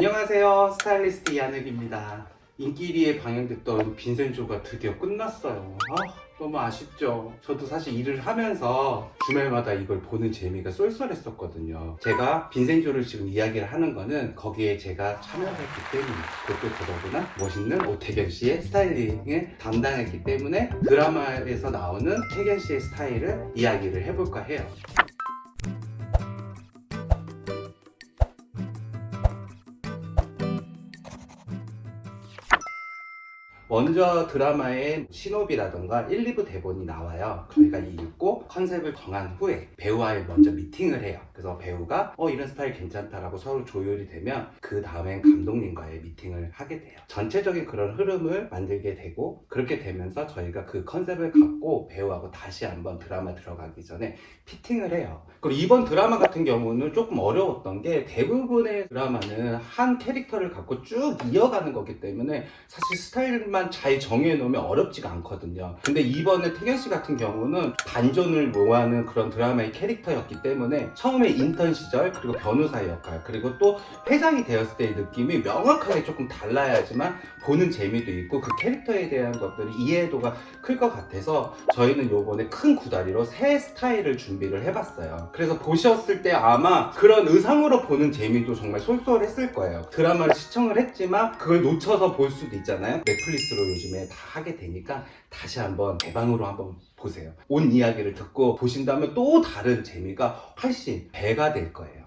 안녕하세요, 스타일리스트 이한혁입니다. 인기 1위에 방영됐던 빈센조가 드디어 끝났어요. 너무 아쉽죠. 저도 사실 일을 하면서 주말마다 이걸 보는 재미가 쏠쏠했었거든요. 제가 빈센조를 지금 이야기를 하는 거는 거기에 제가 참여했기 때문에, 그것도 더더구나 멋있는 오태견 씨의 스타일링을 담당했기 때문에 드라마에서 나오는 태견 씨의 스타일을 이야기를 해볼까 해요. 먼저 드라마의 신호비라던가 1, 2부 대본이 나와요. 저희가 읽고 컨셉을 정한 후에 배우와의 먼저 미팅을 해요. 그래서 배우가 이런 스타일 괜찮다라고 서로 조율이 되면 그 다음엔 감독님과의 미팅을 하게 돼요. 전체적인 그런 흐름을 만들게 되고, 그렇게 되면서 저희가 그 컨셉을 갖고 배우하고 다시 한번 드라마 들어가기 전에 피팅을 해요. 그리고 이번 드라마 같은 경우는 조금 어려웠던 게, 대부분의 드라마는 한 캐릭터를 갖고 쭉 이어가는 거기 때문에 사실 스타일만 잘 정해 놓으면 어렵지가 않거든요. 근데 이번에 태견 씨 같은 경우는 반전을 모아하는 그런 드라마의 캐릭터였기 때문에 처음에 인턴 시절, 그리고 변호사의 역할, 그리고 또 회장이 되었을 때의 느낌이 명확하게 조금 달라야지만 보는 재미도 있고 그 캐릭터에 대한 것들이 이해도가 클 것 같아서 저희는 요번에 큰 구다리로 새 스타일을 준비를 해봤어요. 그래서 보셨을 때 아마 그런 의상으로 보는 재미도 정말 쏠쏠했을 거예요. 드라마를 시청을 했지만 그걸 놓쳐서 볼 수도 있잖아요. 넷플릭스로 요즘에 다 하게 되니까 다시 한번 대방으로 한번 보세요. 온 이야기를 듣고 보신다면 또 다른 재미가 훨씬 배가 될 거예요.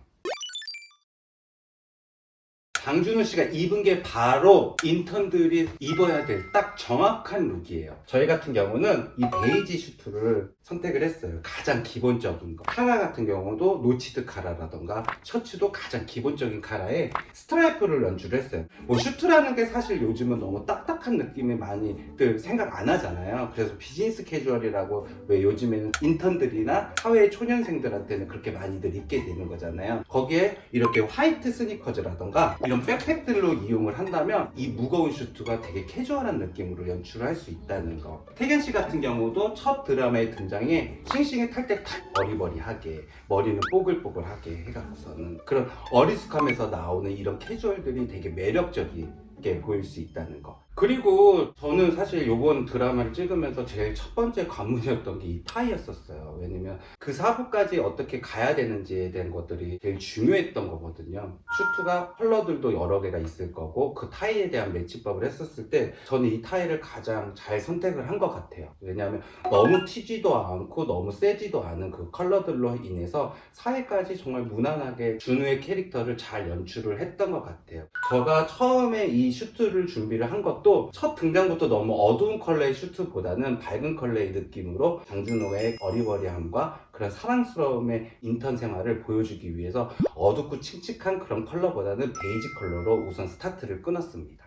장준호 씨가 입은 게 바로 인턴들이 입어야 될 딱 정확한 룩이에요. 저희 같은 경우는 이 베이지 슈트를 선택을 했어요. 가장 기본적인 거. 카라 같은 경우도 노치드 카라라던가 셔츠도 가장 기본적인 카라에 스트라이프를 연출을 했어요. 뭐 슈트라는 게 사실 요즘은 너무 딱딱한 느낌이 많이들 생각 안 하잖아요. 그래서 비즈니스 캐주얼이라고 왜 요즘에는 인턴들이나 사회 초년생들한테는 그렇게 많이들 입게 되는 거잖아요. 거기에 이렇게 화이트 스니커즈라던가 이런 백팩들로 이용을 한다면 이 무거운 슈트가 되게 캐주얼한 느낌으로 연출을 할 수 있다는 거. 태견 씨 같은 경우도 첫 드라마에 등장해 싱싱해 탈 때 탁 어리버리하게, 머리는 뽀글뽀글하게 해갖고서는 그런 어리숙함에서 나오는 이런 캐주얼들이 되게 매력적이게 보일 수 있다는 거. 그리고 저는 사실 요번 드라마를 찍으면서 제일 첫 번째 관문이었던 게 이 타이였었어요. 왜냐면 그 4부까지 어떻게 가야 되는지에 대한 것들이 제일 중요했던 거거든요. 슈트가 컬러들도 여러 개가 있을 거고, 그 타이에 대한 매치법을 했었을 때 저는 이 타이를 가장 잘 선택을 한 것 같아요. 왜냐하면 너무 튀지도 않고 너무 세지도 않은 그 컬러들로 인해서 사회까지 정말 무난하게 준우의 캐릭터를 잘 연출을 했던 것 같아요. 제가 처음에 이 슈트를 준비를 한 것도 첫 등장부터 너무 어두운 컬러의 슈트보다는 밝은 컬러의 느낌으로 장준호의 어리버리함과 그런 사랑스러움의 인턴 생활을 보여주기 위해서 어둡고 칙칙한 그런 컬러보다는 베이지 컬러로 우선 스타트를 끊었습니다.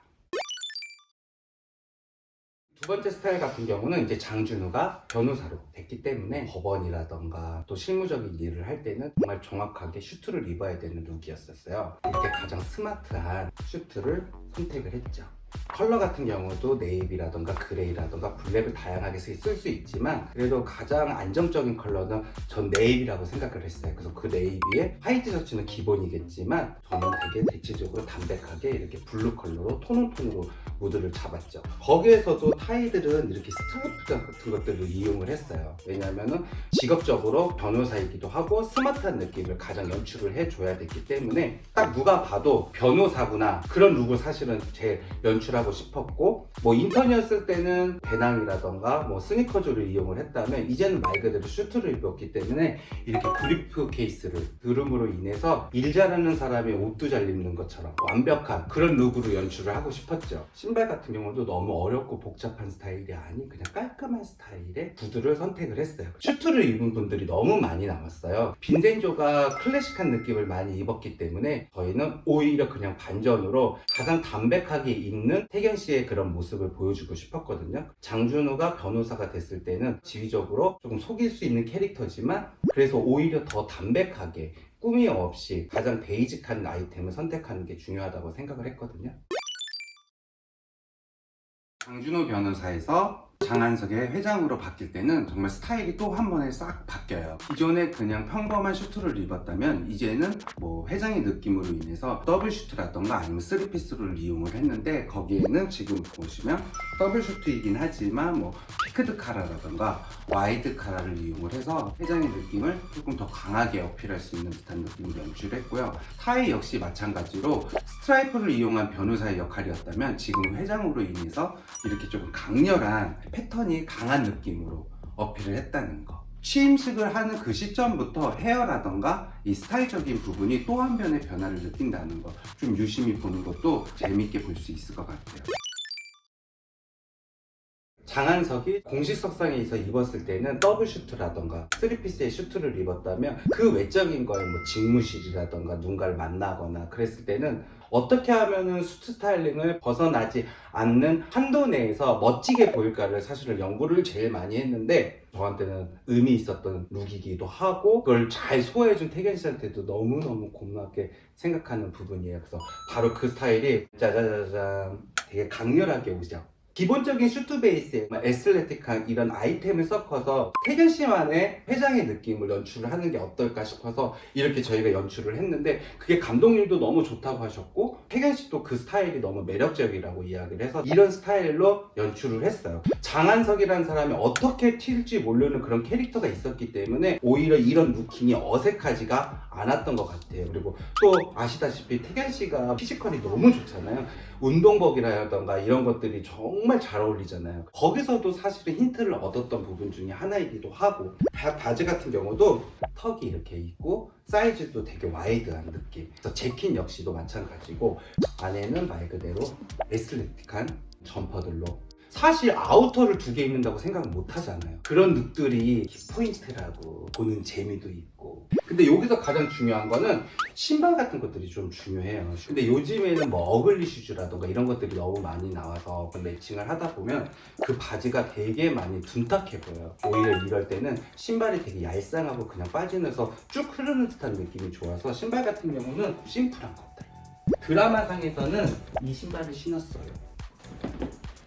두 번째 스타일 같은 경우는 이제 장준호가 변호사로 됐기 때문에 법원이라던가 또 실무적인 일을 할 때는 정말 정확하게 슈트를 입어야 되는 룩이었었어요. 이렇게 가장 스마트한 슈트를 선택을 했죠. 컬러 같은 경우도 네이비라던가 그레이라던가 블랙을 다양하게 쓸 수 있지만 그래도 가장 안정적인 컬러는 전 네이비라고 생각을 했어요. 그래서 그 네이비에 화이트 셔츠는 기본이겠지만 저는 되게 대체적으로 담백하게 이렇게 블루 컬러로 톤온톤으로 무드를 잡았죠. 거기에서도 타이들은 이렇게 스트라이프 같은 것들을 이용을 했어요. 왜냐하면 직업적으로 변호사이기도 하고 스마트한 느낌을 가장 연출을 해줘야 됐기 때문에 딱 누가 봐도 변호사구나, 그런 룩을 사실은 제 연출하고 싶었고, 뭐 인턴이었을 때는 배낭이라던가 뭐 스니커즈를 이용을 했다면 이제는 말 그대로 슈트를 입었기 때문에 이렇게 브리프 케이스를 들음으로 인해서 일 잘하는 사람이 옷도 잘 입는 것처럼 완벽한 그런 룩으로 연출을 하고 싶었죠. 신발 같은 경우도 너무 어렵고 복잡한 스타일이 아닌 그냥 깔끔한 스타일의 구두를 선택을 했어요. 슈트를 입은 분들이 너무 많이 남았어요. 빈센조가 클래식한 느낌을 많이 입었기 때문에 저희는 오히려 그냥 반전으로 가장 담백하게 입는 태견 씨의 그런 모습을 보여주고 싶었거든요. 장준호가 변호사가 됐을 때는 지위적으로 조금 속일 수 있는 캐릭터지만 그래서 오히려 더 담백하게 꾸미 없이 가장 베이직한 아이템을 선택하는 게 중요하다고 생각을 했거든요. 장준호 변호사에서 장한석의 회장으로 바뀔 때는 정말 스타일이 또 한 번에 싹 바뀌어요. 기존에 그냥 평범한 슈트를 입었다면 이제는 뭐 회장의 느낌으로 인해서 더블 슈트라던가 아니면 3피스를 이용을 했는데, 거기에는 지금 보시면 더블 슈트이긴 하지만 뭐 피크드 카라라던가 와이드 카라를 이용을 해서 회장의 느낌을 조금 더 강하게 어필할 수 있는 듯한 느낌을 연출했고요. 타이 역시 마찬가지로 스트라이프를 이용한 변호사의 역할이었다면 지금 회장으로 인해서 이렇게 조금 강렬한 패턴이 강한 느낌으로 어필을 했다는 거. 취임식을 하는 그 시점부터 헤어라던가 이 스타일적인 부분이 또 한 변의 변화를 느낀다는 거, 좀 유심히 보는 것도 재밌게 볼 수 있을 것 같아요. 장한석이 공식석상에서 입었을 때는 더블 슈트라던가 3피스의 슈트를 입었다면 그 외적인 거에 뭐 직무실이라던가 누군가를 만나거나 그랬을 때는 어떻게 하면은 수트 스타일링을 벗어나지 않는 한도 내에서 멋지게 보일까를 사실은 연구를 제일 많이 했는데, 저한테는 의미 있었던 룩이기도 하고 그걸 잘 소화해준 태견 씨한테도 너무너무 고맙게 생각하는 부분이에요. 그래서 바로 그 스타일이 짜자자잔 되게 강렬하게 오죠. 기본적인 슈트 베이스에 애슬레틱한 이런 아이템을 섞어서 태견 씨만의 회장의 느낌을 연출을 하는 게 어떨까 싶어서 이렇게 저희가 연출을 했는데, 그게 감독님도 너무 좋다고 하셨고 태견 씨도 그 스타일이 너무 매력적이라고 이야기를 해서 이런 스타일로 연출을 했어요. 장한석이라는 사람이 어떻게 튈지 모르는 그런 캐릭터가 있었기 때문에 오히려 이런 루킹이 어색하지가 않았던 것 같아요. 그리고 또 아시다시피 태견 씨가 피지컬이 너무 좋잖아요. 운동복이라던가 이런 것들이 정말 잘 어울리잖아요. 거기서도 사실은 힌트를 얻었던 부분 중에 하나이기도 하고, 바지 같은 경우도 턱이 이렇게 있고 사이즈도 되게 와이드한 느낌. 그래서 재킷 역시도 마찬가지고 안에는 말 그대로 애슬레틱한 점퍼들로, 사실 아우터를 2개 입는다고 생각 못 하잖아요. 그런 룩들이 포인트라고 보는 재미도 있고. 근데 여기서 가장 중요한 거는 신발 같은 것들이 좀 중요해요. 근데 요즘에는 뭐 어글리 슈즈라던가 이런 것들이 너무 많이 나와서 매칭을 하다 보면 그 바지가 되게 많이 둔탁해 보여요. 오히려 이럴 때는 신발이 되게 얄쌍하고 그냥 빠지면서 쭉 흐르는 듯한 느낌이 좋아서 신발 같은 경우는 심플한 것들. 드라마상에서는 이 신발을 신었어요.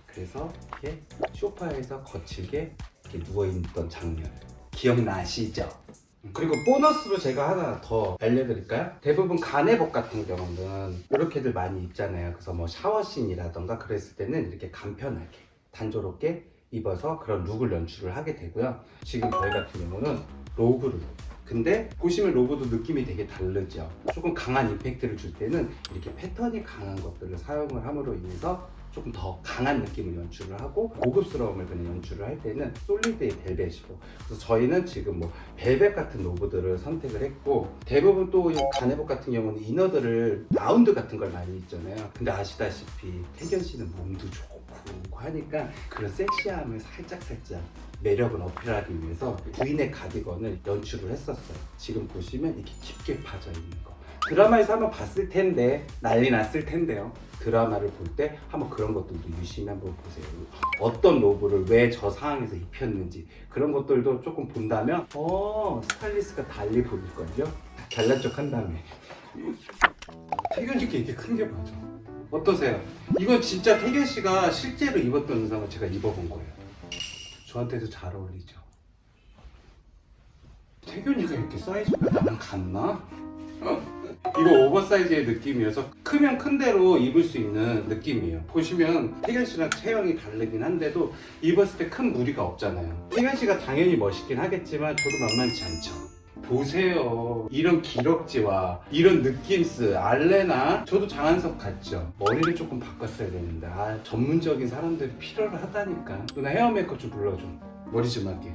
그래서 이렇게 소파에서 거칠게 이렇게 누워있던 장면 기억나시죠? 그리고 보너스로 제가 하나 더 알려드릴까요? 대부분 가내복 같은 경우는 이렇게들 많이 입잖아요. 그래서 뭐 샤워씬이라던가 그랬을 때는 이렇게 간편하게 단조롭게 입어서 그런 룩을 연출을 하게 되고요. 지금 저희 같은 경우는 로브를, 근데 보시면 로고도 느낌이 되게 다르죠. 조금 강한 임팩트를 줄 때는 이렇게 패턴이 강한 것들을 사용을 함으로 인해서 조금 더 강한 느낌을 연출을 하고 고급스러움을 그냥 연출을 할 때는 솔리드의 벨벳이고, 그래서 저희는 지금 뭐 벨벳 같은 로고들을 선택을 했고, 대부분 또 가네복 같은 경우는 이너들을 라운드 같은 걸 많이 입잖아요. 근데 아시다시피 태견 씨는 몸도 좋고 하니까 그런 섹시함을 살짝 매력을 어필하기 위해서 부인의 가디건을 연출을 했었어요. 지금 보시면 이렇게 깊게 파져 있는 거, 드라마에서 한번 봤을 텐데 난리 났을 텐데요. 드라마를 볼 때 한번 그런 것들도 유심히 한번 보세요. 어떤 로브를 왜 저 상황에서 입혔는지 그런 것들도 조금 본다면 스타일리스트가 달리 보일걸요? 잘난 척 한 다음에 태견 씨께 이렇게 큰 게 맞아. 어떠세요? 이건 진짜 태견 씨가 실제로 입었던 의상을 제가 입어본 거예요. 저한테도 잘 어울리죠. 태견이가 이렇게 사이즈가 나랑 같나? 이거 오버사이즈의 느낌이어서 크면 큰 대로 입을 수 있는 느낌이에요. 보시면 태견 씨랑 체형이 다르긴 한데도 입었을 때 큰 무리가 없잖아요. 태견 씨가 당연히 멋있긴 하겠지만 저도 만만치 않죠. 보세요. 이런 기럭지와 이런 느낌스 알레나, 저도 장한석 같죠. 머리를 조금 바꿨어야 되는데 전문적인 사람들이 필요를 하다니까. 누나 헤어 메이크업 좀 불러줘. 머리 좀 하게.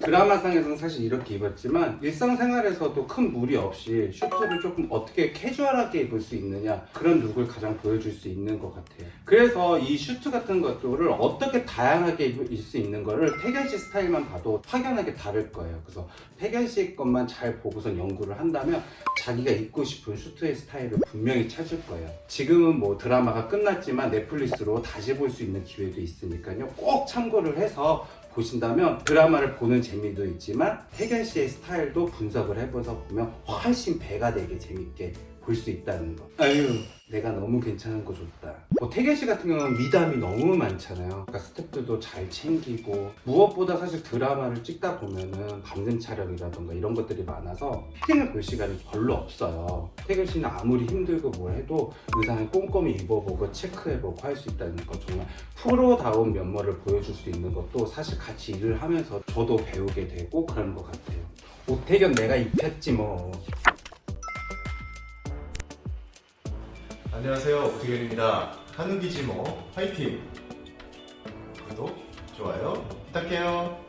드라마상에서는 사실 이렇게 입었지만 일상생활에서도 큰 무리 없이 슈트를 조금 어떻게 캐주얼하게 입을 수 있느냐, 그런 룩을 가장 보여줄 수 있는 것 같아요. 그래서 이 슈트 같은 것들을 어떻게 다양하게 입을 수 있는 거를 태견 씨 스타일만 봐도 확연하게 다를 거예요. 그래서 태견 씨 것만 잘 보고선 연구를 한다면 자기가 입고 싶은 슈트의 스타일을 분명히 찾을 거예요. 지금은 뭐 드라마가 끝났지만 넷플릭스로 다시 볼 수 있는 기회도 있으니까요. 꼭 참고를 해서 보신다면 드라마를 보는 재미도 있지만 태견 씨의 스타일도 분석을 해봐서 보면 훨씬 배가 되게 재밌게 볼 수 있다는 거. 아유, 내가 너무 괜찮은 거 줬다. 뭐 태견 씨 같은 경우는 미담이 너무 많잖아요. 그러니까 스태프들도 잘 챙기고, 무엇보다 사실 드라마를 찍다 보면은 밤샘 촬영이라던가 이런 것들이 많아서 피팅을 볼 시간이 별로 없어요. 태견 씨는 아무리 힘들고 뭘 해도 의상을 꼼꼼히 입어보고 체크해보고 할 수 있다는 거, 정말 프로다운 면모를 보여줄 수 있는 것도 사실 같이 일을 하면서 저도 배우게 되고 그런 것 같아요. 오태견 내가 입혔지 뭐. 안녕하세요, 오태견입니다. 한우기지모 화이팅! 구독, 좋아요 부탁해요.